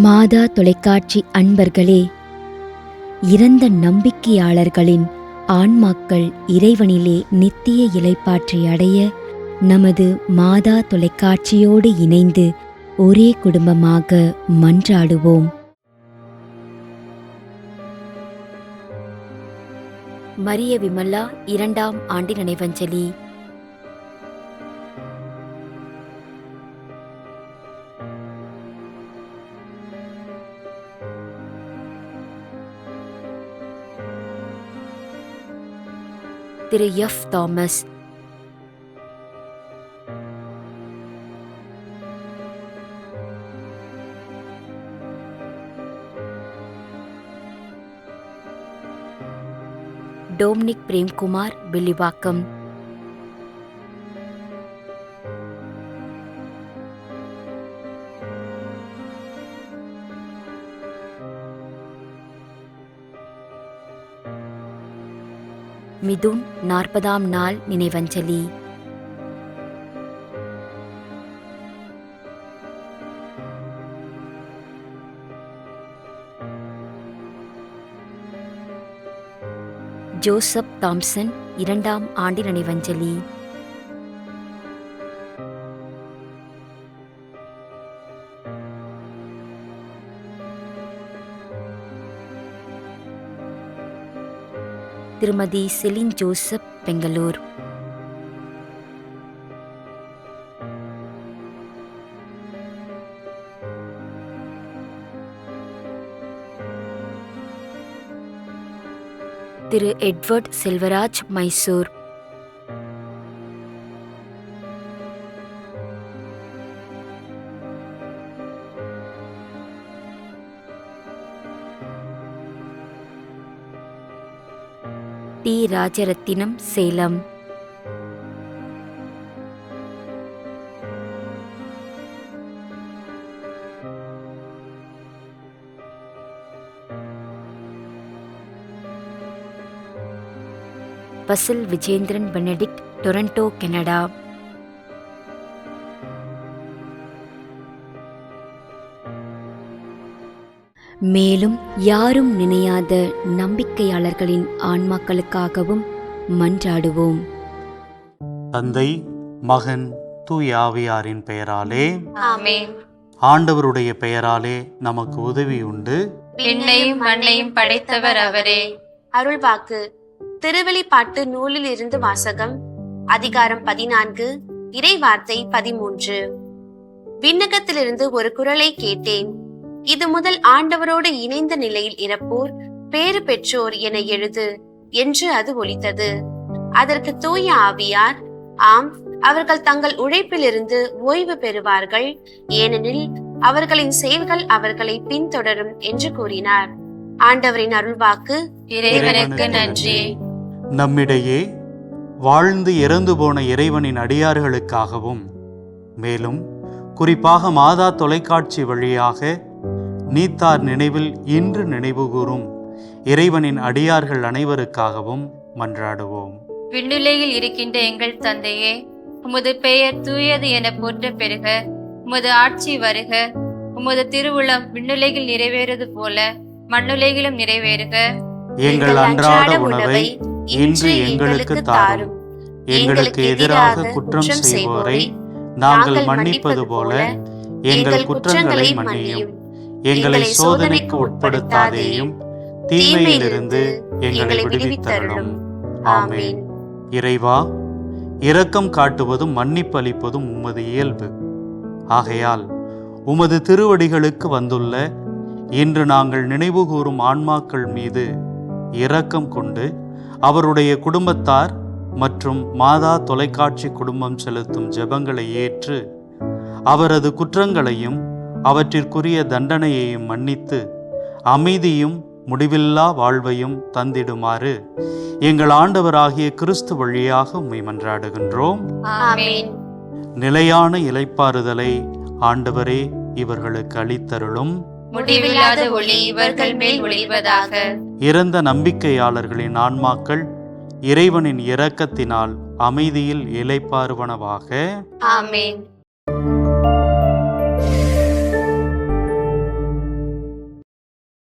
மாதா தொலைக்காட்சி அன்பர்களே, இறந்த நம்பிக்கையாளர்களின் ஆன்மாக்கள் இறைவனிலே நித்திய இளைப்பாற்றி அடைய நமது மாதா தொலைக்காட்சியோடு இணைந்து ஒரே குடும்பமாக மன்றாடுவோம். மரிய விமலா 2ஆம் ஆண்டு நினைவஞ்சலி. Thiru F. Thomas. Dominic Premkumar, Villivakkam. Mithun 40ஆம் நாள் நினைவஞ்சலி. ஜோசப் தாம்சன் 2ஆம் ஆண்டு நினைவஞ்சலி. Thirumathi Celine Joseph, Bangalore. Thiru Edward Selvaraj, Mysore. T. Rajarathinam, Salem. Basil Vijendran Benedict, Toronto, Canada. மேலும் யாரும் நினையாத நம்பிக்கையாளர்களின் ஆன்மாக்களுக்காகவும் மன்றாடுவோம். தந்தை, மகன், தூய ஆவியாரின் பெயராலே ஆமென். ஆண்டவருடைய பெயராலே நமக்கு உதவி உண்டு. விண்ணையும் மண்ணையும் படைத்தவர் அவரே. அருள்வாக்கு. திருவெளிப்பாட்டு நூலில் இருந்து வாசகம். அதிகாரம் 14, இறை வார்த்தை 13. விண்ணகத்திலிருந்து ஒரு குரலை கேட்டேன். இது முதல் ஆண்டவரோடு இணைந்த நிலையில் இறப்போர் பேறு பெற்றோர் என எழுது என்று அது ஒலித்தது. அதற்கு தூய ஆவியார், ஆம், அவர்கள் தங்கள் உழைப்பிலிருந்து ஓய்வு பெறுவார்கள், ஏனெனில் அவர்களின் செயல்கள் அவர்களை பின்தொடரும் என்று கூறினார். ஆண்டவரின் அருள்வாக்கு. இறைவனுக்கு நன்றி. நம்மிடையே வாழ்ந்து இறந்து போன இறைவனின் அடியார்களுக்காகவும், மேலும் குறிப்பாக மாதா தொலைக்காட்சி வழியாக நீத்தார் நினைவில் இன்று நினைவுகூரும் இறைவனின் அடியார்கள் அனைவருக்காகவும் மன்றாடுவோம். விண்ணுலகில் இருக்கின்ற எங்கள் தந்தையே, உமது பெயர் தூயது என போற்ற பெறுக. உமது ஆட்சி வருக. உமது திருவுளம் விண்ணுலகில் நிறைவேறுவது போல மண்ணுலகிலும் நிறைவேறுக. எங்கள் அன்றாட உணவை இன்று எங்களுக்கு தாரும். எங்களுக்கு எதிராக குற்றம் செய்வோரை நாங்கள் மன்னிப்பது போல எங்கள் குற்றங்களை மன்னியும். எங்களை சோதனைக்கு உட்படுத்தாதேயும், தீமையிலிருந்து எங்களை விடுவித்தருளும். ஆமென். இறைவா, இரக்கம் காட்டுவதும் மன்னிப்பு அளிப்பதும் உமது இயல்பு. ஆகையால் உமது திருவடிகளுக்கு வந்துள்ள இன்று நாங்கள் நினைவுகூரும் ஆன்மாக்கள் மீது இரக்கம் கொண்டு அவருடைய குடும்பத்தார் மற்றும் மாதா தொலைக்காட்சி குடும்பம் செலுத்தும் ஜெபங்களை ஏற்று அவரது குற்றங்களையும் அவற்றிற்குரிய தண்டனையையும் மன்னித்து அமைதியும் முடிவில்லா வாழ்வையும் தந்திடுமாறு எங்கள் ஆண்டவராகிய கிறிஸ்து வழியாக உம்மை மன்றாடுகின்றோம். ஆமென். நிலையான இளைப்பாறுதலை ஆண்டவரே இவர்களுக்கு அளித்தருளும். முடிவில்லாத ஒளி இவர்கள் மேல் ஒளிவதாக. இறந்த நம்பிக்கையாளர்களின் ஆன்மாக்கள் இறைவனின் இரக்கத்தினால் அமைதியில் இளைப்பாறுவனவாக. ஆமென்.